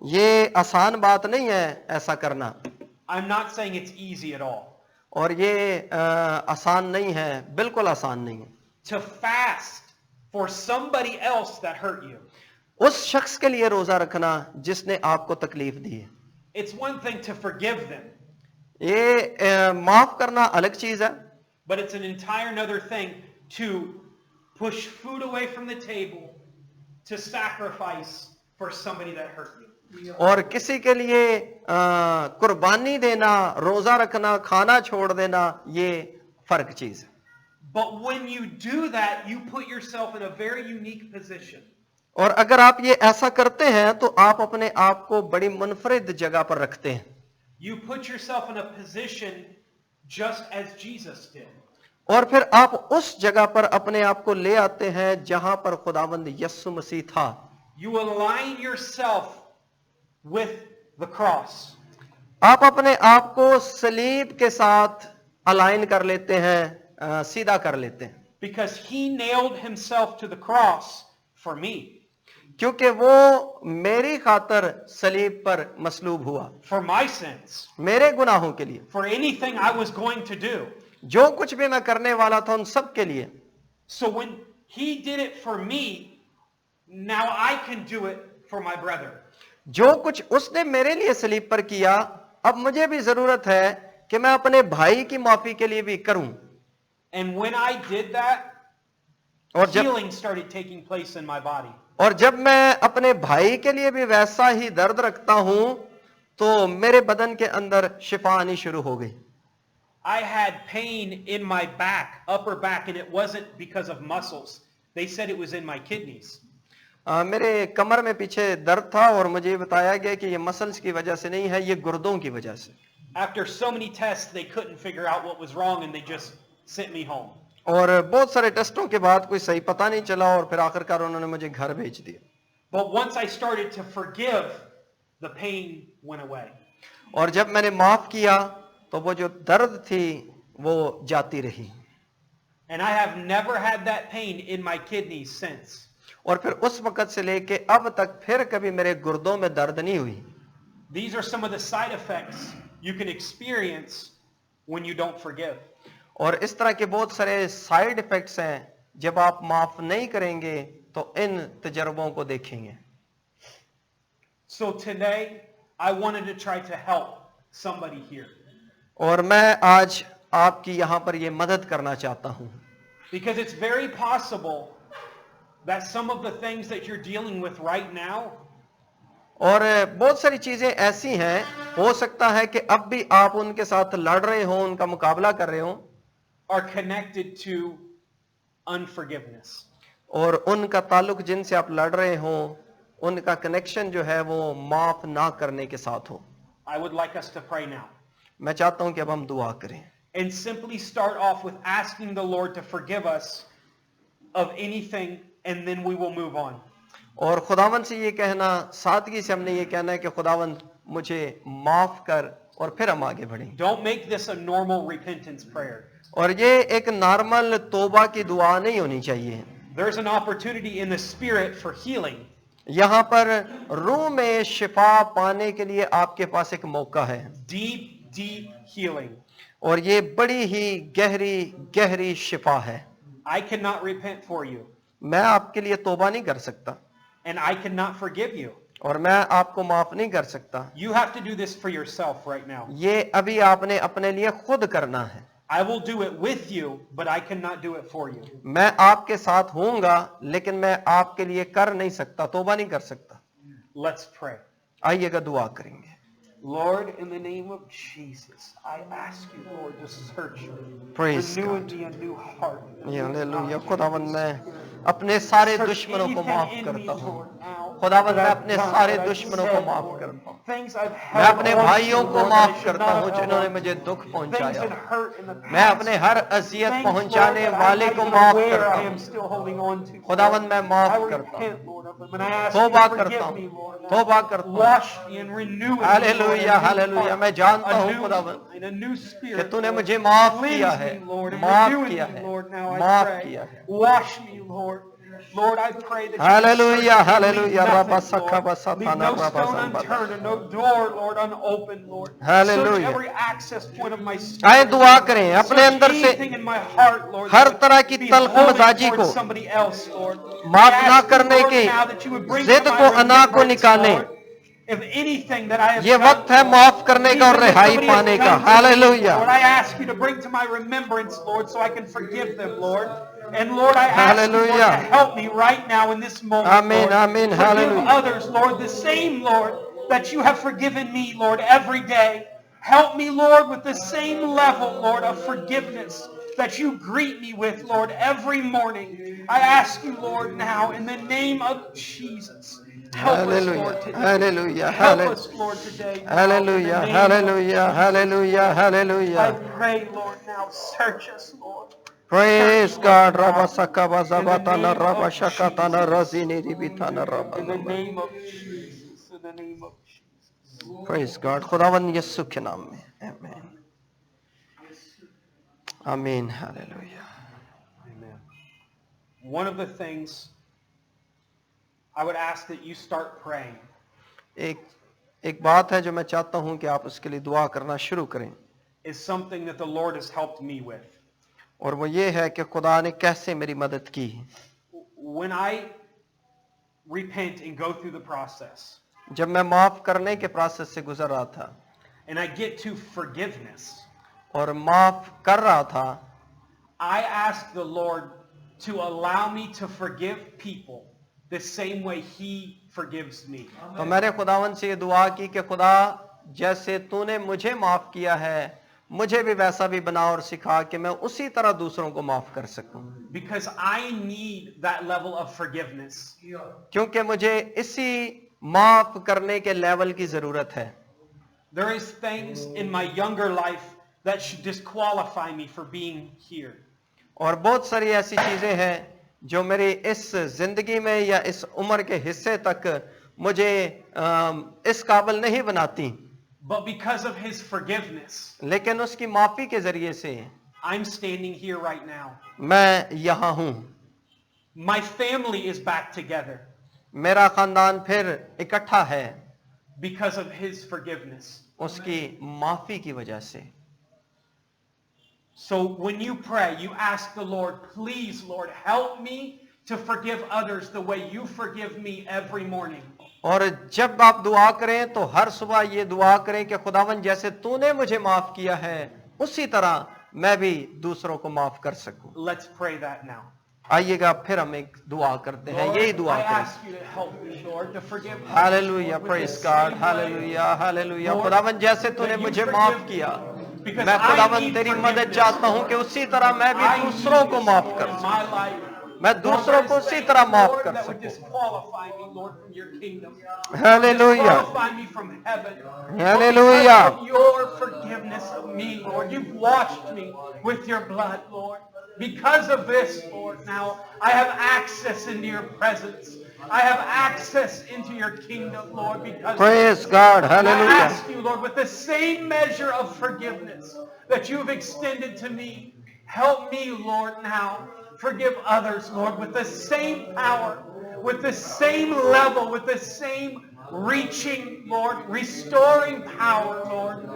ये आसान बात नहीं है ऐसा करना. I'm not saying it's easy at all. और ये आसान नहीं है, बिल्कुल आसान नहीं है. To fast for somebody else that hurt you. उस शख्स के लिए रोजा रखना जिसने आपको तकलीफ दी है. It's one thing to forgive them, ये माफ करना अलग चीज है, but it's an entire another thing to push food away from the table to sacrifice for somebody that hurt you. और किसी के लिए कुर्बानी देना, रोजा रखना, खाना छोड़ देना, ये फर्क चीज है. But when you do that, you put yourself in a very unique position. और अगर आप ये ऐसा करते हैं तो आप अपने आप को बड़ी मुनफरिद जगह पर रखते हैं. You put yourself in a position just as Jesus did. और फिर आप उस जगह पर अपने आप को ले आते हैं जहां पर खुदावंद यीशु मसीह था. You align yourself with the cross. आप अपने आप को सलीब के साथ अलाइन कर लेते हैं, सीधा कर लेते हैं. Because he nailed himself to the cross for me. क्योंकि वो मेरी खातर सलीब पर मसलूब हुआ, For my sins. मेरे गुनाहों के लिए. For anything I was going to do. जो कुछ भी मैं करने वाला था उन सब के लिए. So when he did it for me, now I can do it for my brother. जो कुछ उसने मेरे लिए सलीब पर किया, अब मुझे भी जरूरत है कि मैं अपने भाई की माफी के लिए भी करूं. And when I did that, और जब healing started taking place in my body. और जब मैं अपने भाई के लिए भी वैसा ही दर्द रखता हूं तो मेरे बदन के अंदर शिफा आनी शुरू हो गई. I had pain in my back, upper back, and it wasn't because of muscles. They said it was in my kidneys. मेरे कमर में पीछे दर्द था और मुझे बताया गया कि ये मसल्स की वजह से नहीं है, ये गुर्दों की वजह से. After so many tests, they couldn't figure out what was wrong and they just sent me home. और बहुत सारे टेस्टों के बाद कोई सही पता नहीं चला और फिर आखिरकार उन्होंने मुझे घर भेज दिया. But once I started to forgive, the pain went away. और जब मैंने माफ किया तो वो जो दर्द थी वो जाती रही. And I have never had that pain in my kidneys since. और फिर उस वक्त से लेके अब तक फिर कभी मेरे गुर्दों में दर्द नहीं हुई. These are some of the side effects you can experience when you don't forgive. और इस तरह के बहुत सारे साइड इफेक्ट्स हैं जब आप माफ नहीं करेंगे तो इन तजर्बों को देखेंगे। So today, I wanted to try to help somebody here. और मैं आज आपकी यहां पर ये मदद करना चाहता हूं, Because it's very possible that some of the things that you're dealing with right now और बहुत सारी चीजें ऐसी हैं, हो सकता है कि अब भी आप उनके साथ लड़ रहे हो, उनका मुकाबला कर रहे हो, are connected to unforgiveness. और उनका ताल्लुक जिनसे आप लड़ रहे हो उनका कनेक्शन जो है वो माफ ना करने के साथ हो। I would like us to pray now. मैं चाहता हूं कि अब हम दुआ करें And simply start off with asking the Lord to forgive us of anything, and then we will move on. और खुदावन से ये कहना, सादगी से हमने ये कहना है कि खुदावन मुझे माफ कर, और फिर हम आगे बढ़ें। Don't make this a normal repentance prayer. और ये एक नॉर्मल तौबा की दुआ नहीं होनी चाहिए। There's an opportunity in the spirit for healing. यहाँ पर रूह में शिफा पाने के लिए आपके पास एक मौका है, Deep, deep healing. और ये बड़ी ही गहरी गहरी शिफा है। I cannot repent for you, मैं आपके लिए तौबा नहीं कर सकता, and I cannot forgive you. और मैं आपको माफ नहीं कर सकता। You have to do this for yourself right now. ये अभी आपने अपने लिए खुद करना है। I will do it with you, but I cannot do it for you. मैं आपके साथ होऊंगा, लेकिन मैं आपके लिए कर नहीं सकता, तौबा नहीं कर सकता। Let's pray. आइएगा दुआ करेंगे। Lord, in the name of Jesus, I ask you, Lord, to search me. Praise Renew in God. me a new heart. Hallelujah. खुदावन मैं अपने सारे Search दुश्मनों को anything माफ in me, करता हूँ। Lord, now खुदावन that मैं I've अपने done, सारे that I've दुश्मनों said, को माफ Lord. करता हूँ। Things I've मैं held अपने on to, भाइयों को Lord, that I माफ should करता not हूँ have held जिन्होंने on मुझे to. दुख Things पहुंचाया। that hurt in the मैं past. अपने हर अजियत Things, Lord, पहुंचाने that I'm वाले not को even माफ aware करता I am हूँ। still holding on to. खुदावन मैं माफ I करता हूँ, repent, Lord, of them, and I ask you तौबा to करता forgive me, हूँ, Lord. तौबा करता हूँ। Wash me and renew in me, Lord, hallelujah, a new hallelujah. heart, मैं जानता a हूँ new खुदावन mind, a new कि spirit, तूने Lord. मुझे माफ Cleanse किया है, me, Lord, and माफ renew in किया me, है, Lord, now I माफ pray. किया है। Wash me, Lord. Lord, I pray that you would hallelujah, search me and leave hallelujah. Rava nothing, सखा Lord. बसा Leave थाना no rava stone संबदा। unturned and no door, Lord, unopened, Lord. Search hallelujah. every access point of my आए spirit. दुआ करें अपने Search अंदर से anything in my heart, Lord, her that तरह would की be तल्ख holding मजाजी towards को, somebody else, Lord. माफ I ना ask you, करने Lord, की now that you would bring जिद to my को, अना को remembrance, निकालें। Lord, if anything that I have ये done, वक्त है Lord, माफ करने का और even if रिहाई somebody has पाने का। done to me, hallelujah, Lord, I ask you to bring to my remembrance, Lord, so I can forgive them, Lord. And Lord, I ask you, Lord, to hallelujah. help me right now in this moment, आमीन, Lord. आमीन, Forgive hallelujah. others, Lord, the same, Lord, that you have forgiven me, Lord, every day. Help me, Lord, with the same level, Lord, of forgiveness that you greet me with, Lord, every morning. I ask you, Lord, now, in the name of Jesus, help us, hallelujah, Lord, today. Hallelujah, Help us, Lord, today. Now, in the hallelujah, name of hallelujah, Jesus. Hallelujah, hallelujah. I pray, Lord, now, search us, Lord. Praise Search God. us now. Raba saka baza In the batana name raba of shakatana Jesus. razini ribitana raba In the laba. name of Jesus. In the name of Jesus. Praise God. खुदावन यीशु के नाम में। Amen. Amen. Hallelujah. Amen. One of the things I would ask that you start praying एक बात है जो मैं चाहता हूं कि आप उसके लिए दुआ करना शुरू करें, is something that the Lord has helped me with. और वो ये है कि खुदा ने कैसे मेरी मदद की। When I repent and go through the process, जब मैं माफ करने के प्रोसेस से गुजर रहा था and I get to forgiveness, और माफ कर रहा था, I ask the Lord to allow me to forgive people the same way He forgives me. तो मैंने खुदावन से ये दुआ की कि खुदा जैसे तूने मुझे माफ किया है, मुझे भी वैसा भी बना और सिखा कि मैं उसी तरह दूसरों को माफ कर सकूं। Because I need that level of forgiveness. क्योंकि मुझे इसी माफ करने के लेवल की जरूरत है। There is things in my younger life that should disqualify me for being here. और बहुत सारी ऐसी चीजें हैं जो मेरी इस जिंदगी में या इस उम्र के हिस्से तक मुझे इस काबिल नहीं बनाती, But because of His forgiveness, लेकिन उसकी माफी के जरिए से I'm standing here right now. मैं यहाँ हूँ। My family is back together मेरा खानदान फिर इकट्ठा है because of His forgiveness. उसकी माफी की वजह से। So when you pray, you ask the Lord, please, Lord, help me to forgive others the way you forgive me every morning. और जब आप दुआ करें तो हर सुबह ये दुआ करें कि खुदावन जैसे तूने मुझे माफ किया है उसी तरह मैं भी दूसरों को माफ कर सकूं। Let's pray that now. आइएगा फिर हम एक दुआ करते हैं, यही Lord, दुआ I करें। ask you to help me, Lord, to forgive others, hallelujah, Lord, with praise the God, same way, hallelujah, hallelujah. Lord, खुदावन जैसे तूने that you मुझे forgive माफ me, किया, because मैं I खुदावन need तेरी मदद forgiveness, चाहता हूं Lord. कि उसी तरह मैं भी I दूसरों need को this, माफ Lord, कर in सकूं, my life. मैं Lord, दूसरों there को is उसी things, तरह माफ Lord, कर that would सकूं। disqualify me, Lord, from your kingdom. Hallelujah, Disqualify me from heaven. But hallelujah. because of your forgiveness of me, Lord, you've washed me with your blood, Lord. Because of this, Lord, now I have access into your presence. I have access into your kingdom, Lord, because of praise this. God, And I hallelujah. ask you, Lord, with the same measure of forgiveness that you've extended to me, help me, Lord, now. Forgive others, Lord, with the same power, with the same level, with the same reaching, Lord, restoring power, Lord.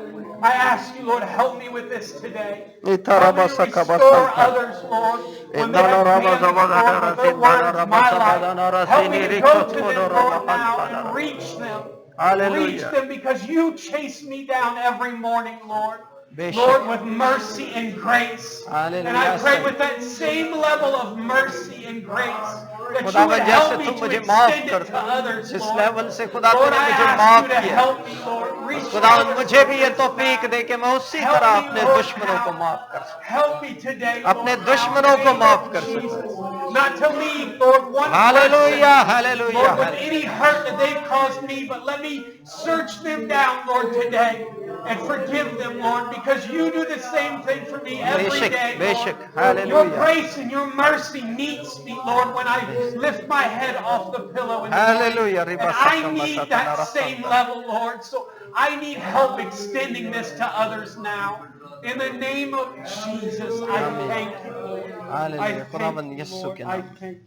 I ask you, Lord, help me with this today. Help me to restore others, Lord, when they have failed me, Lord, with their words, my life. Help me to go to them, Lord, now and reach them. Reach Hallelujah. them because you chase me down every morning, Lord. Bishop. Lord, with mercy and grace. And I Hallelujah, pray sir. with that same level of mercy and grace that you खुदावन would जैसे help me तुम to मुझे माफ extend it करते to हो, others, जिस Lord. Level से खुदा Lord, तूने I मुझे ask माफ you to किया, help me, Lord. Reach खुदावन others मुझे भी ये with तौफीक this दे कि मैं उसी Help तरह me, अपने Lord, दुश्मनों को now. माफ कर सकूं, Help me today, अपने Lord, दुश्मनों को now, माफ in कर the name सकूं। of Jesus. Not to leave, Lord, one hallelujah, person, hallelujah, Lord, with hallelujah. any hurt that they've caused me, but let me search them down, Lord, today and forgive them, Lord, because you do the same thing for me every बेशक, day, बेशक, Lord. Your hallelujah, grace and your mercy meets me, Lord, when I lift my head off the pillow in the morning. Hallelujah. And I need that same level, Lord. So I need help extending this to others now. In the name of Jesus, I thank you, Lord. I hallelujah, thank खुदावन you, Yeshu Lord. के I नाम। thank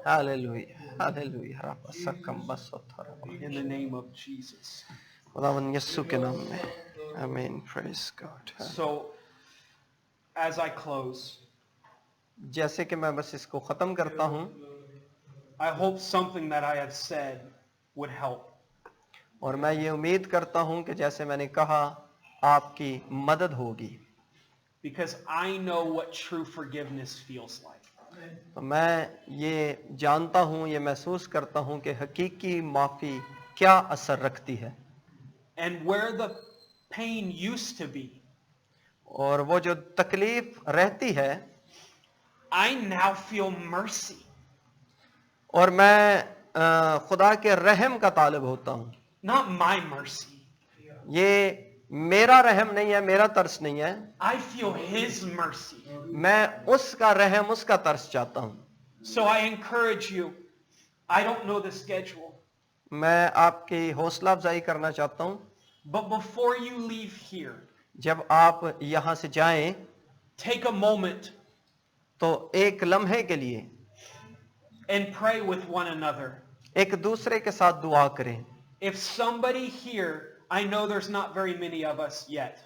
hallelujah, hallelujah. रब्बा सकम बस उतरा। you in the name of Jesus. खुदावन यीशु के नाम में। आमीन, praise God. So, as I close, जैसे कि मैं बस इसको खत्म करता हूं, I hope something that I have said would help. और मैं ये उम्मीद करता हूं कि जैसे मैंने कहा आपकी मदद होगी। Because I know what true forgiveness feels like. तो मैं ये जानता हूं, ये महसूस करता हूं कि हकीकी माफी क्या असर रखती है, And where the pain used to be, और वो जो तकलीफ रहती है, I now feel mercy. और मैं खुदा के रहम का तालिब होता हूं। Not my mercy. ये मेरा रहम नहीं है, मेरा तरस नहीं है, I feel his mercy. मैं उसका रहम, उसका तरस चाहता हूं। So I encourage you. I don't know the schedule. मैं आपकी हौसला अफजाई करना चाहता हूं, But before you leave here, जब आप यहां से जाएं take a moment तो एक लम्हे के लिए and pray with one another. एक दूसरे के साथ दुआ करें। If somebody here, I know there's not very many of us yet.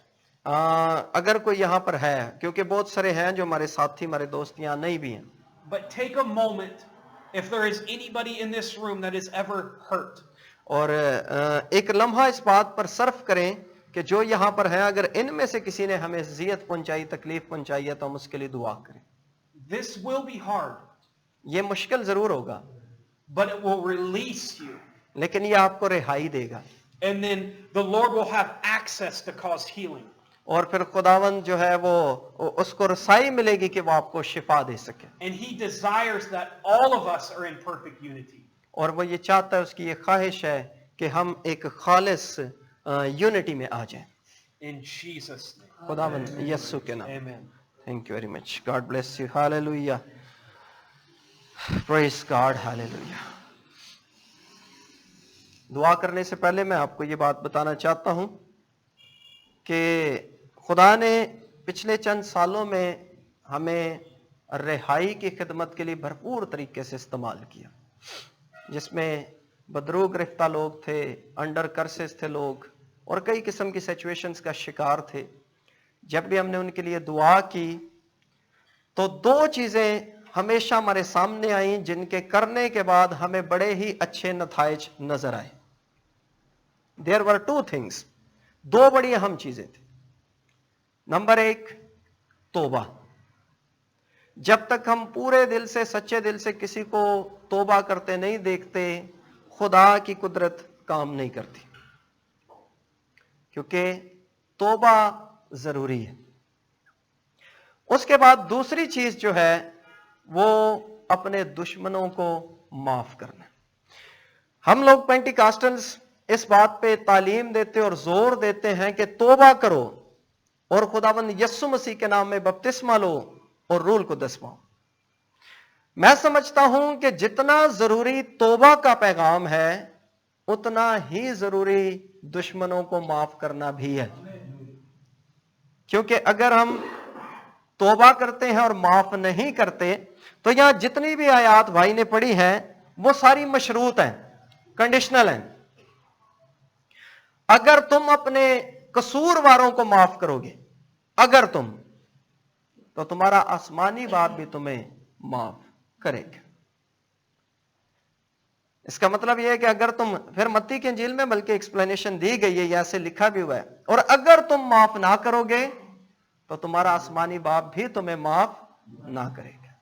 अगर कोई यहाँ पर है, क्योंकि बहुत सारे हैं जो हमारे साथी, हमारे दोस्त यहाँ नहीं भी हैं, But take a moment, if there is anybody in this room that is ever hurt, और एक लम्हा इस बात पर सर्फ करें कि जो यहाँ पर है, अगर इनमें से किसी ने हमें अज़ियत पहुंचाई, तकलीफ पहुंचाई है, तो हम उसके लिए दुआ करें। this will be hard, ये मुश्किल जरूर होगा, but it will release you. लेकिन ये आपको रिहाई देगा, And then the Lord will have access to cause healing. और फिर खुदावंद जो है वो उसको रसाई मिलेगी कि वो आपको शिफा दे सके, And he desires that all of us are in perfect unity. और वो ये चाहता है, उसकी ये ख्वाहिश है कि हम एक खालिस यूनिटी में आ जाएं। In Jesus' name. खुदावंद यीशु के नाम। Amen. Thank you very much. God bless you. Hallelujah. Praise God. Hallelujah. दुआ करने से पहले मैं आपको ये बात बताना चाहता हूं कि खुदा ने पिछले चंद सालों में हमें रिहाई की खिदमत के लिए भरपूर तरीके से इस्तेमाल किया, जिसमें बदरू गिरफ्तार लोग थे, अंडर कर्सेस थे लोग, और कई किस्म की सिचुएशंस का शिकार थे, जब भी हमने उनके लिए दुआ की तो दो चीजें हमेशा हमारे सामने आई जिनके करने के बाद हमें बड़े ही अच्छे नताइज नजर आए। देयर वर टू थिंग्स, दो बड़ी अहम चीजें थी। नंबर एक, तौबा। जब तक हम पूरे दिल से, सच्चे दिल से किसी को तौबा करते नहीं देखते, खुदा की कुदरत काम नहीं करती, क्योंकि तौबा जरूरी है। उसके बाद दूसरी चीज जो है वो अपने दुश्मनों को माफ करना। हम लोग पेंटिकास्टल्स इस बात पे तालीम देते और जोर देते हैं कि तौबा करो और खुदावंद यस्सु मसीह के नाम में बपतिस्मा लो और रूल कुद्दस पाओ। मैं समझता हूं कि जितना जरूरी तौबा का पैगाम है उतना ही जरूरी दुश्मनों को माफ करना भी है, क्योंकि अगर हम तौबा करते हैं और माफ नहीं करते तो यहां जितनी भी आयात भाई ने पढ़ी हैं वो सारी मशरूत हैं, कंडीशनल हैं। अगर तुम अपने कसूरवारों को माफ करोगे, अगर तुम, तो तुम्हारा आसमानी बाप भी तुम्हें माफ करेगा। इसका मतलब यह है कि अगर तुम, फिर मत्ती की इंजील में बल्कि एक्सप्लेनेशन दी गई है, ऐसे लिखा भी हुआ है, और अगर तुम माफ ना करोगे तो तुम्हारा आसमानी बाप भी तुम्हें माफ ना करेगा।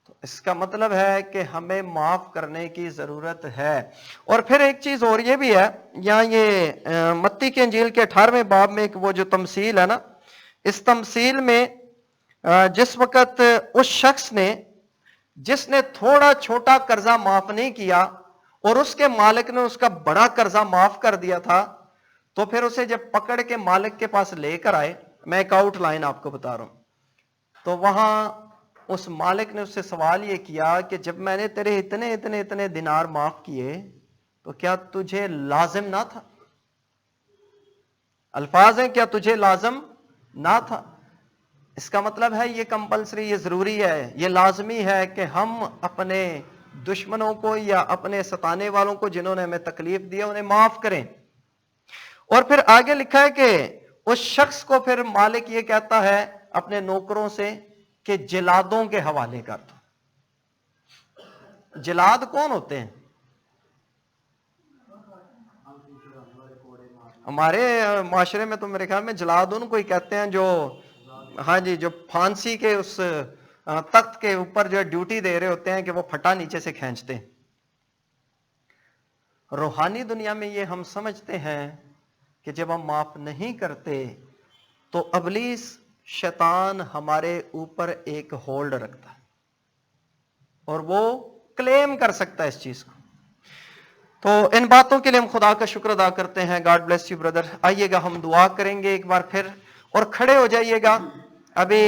तो इसका मतलब है कि हमें माफ करने की जरूरत है। और फिर एक चीज और ये भी है, यहां ये मत्ती के इंजील के 18वें बाब में वो जो तमसील है ना, इस तमसील में जिस वक्त उस शख्स ने जिसने थोड़ा छोटा कर्जा माफ नहीं किया और उसके मालिक ने उसका बड़ा कर्जा माफ कर दिया था, तो फिर उसे जब पकड़ के मालिक के पास लेकर आए, मैं एक आउटलाइन आपको बता रहा हूं, तो वहां उस मालिक ने उससे सवाल ये किया कि जब मैंने तेरे इतने इतने इतने दिनार माफ किए तो क्या तुझे लाजिम ना था? अल्फाज है, क्या तुझे लाजिम ना था? इसका मतलब है ये कंपलसरी, ये जरूरी है, ये लाजमी है कि हम अपने दुश्मनों को या अपने सताने वालों को जिन्होंने हमें तकलीफ दिया उन्हें माफ करें। और फिर आगे लिखा है कि उस शख्स को फिर मालिक ये कहता है अपने नौकरों से कि जिलादों के हवाले कर दो। जिलाद कौन होते हैं? हमारे माशरे में तो मेरे ख्याल में जिलाद उनको ही कहते हैं जो, हाँ जी, जो फांसी के उस तख्त के ऊपर जो ड्यूटी दे रहे होते हैं कि वो फटा नीचे से खींचते हैं। रूहानी दुनिया में ये हम समझते हैं कि जब हम माफ नहीं करते तो अबलीस, शैतान हमारे ऊपर एक होल्ड रखता है और वो क्लेम कर सकता है इस चीज को। तो इन बातों के लिए हम खुदा का शुक्र अदा करते हैं। God bless you brother. आइएगा हम दुआ करेंगे एक बार फिर, और खड़े हो जाइएगा। अभी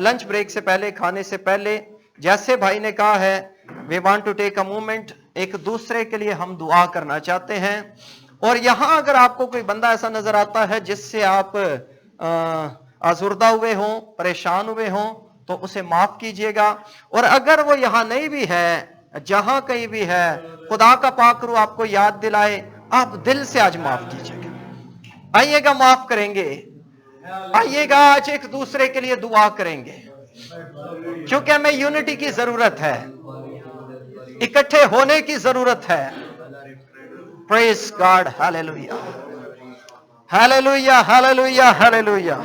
लंच ब्रेक से पहले, खाने से पहले, जैसे भाई ने कहा है, we want to take a moment, एक दूसरे के लिए हम दुआ करना चाहते हैं। और यहां अगर आपको कोई बंदा ऐसा नजर आता है जिससे आप आजुर्दा हुए हों, परेशान हुए हों, तो उसे माफ कीजिएगा। और अगर वो यहां नहीं भी है, जहां कहीं भी है, खुदा का पाक रूह आपको याद दिलाए, आप दिल से आज माफ कीजिएगा। आइएगा, माफ करेंगे। आइएगा, आज एक दूसरे के लिए दुआ करेंगे, क्योंकि हमें यूनिटी की जरूरत है, इकट्ठे होने की जरूरत है। Praise God, hallelujah, hallelujah, hallelujah, hallelujah.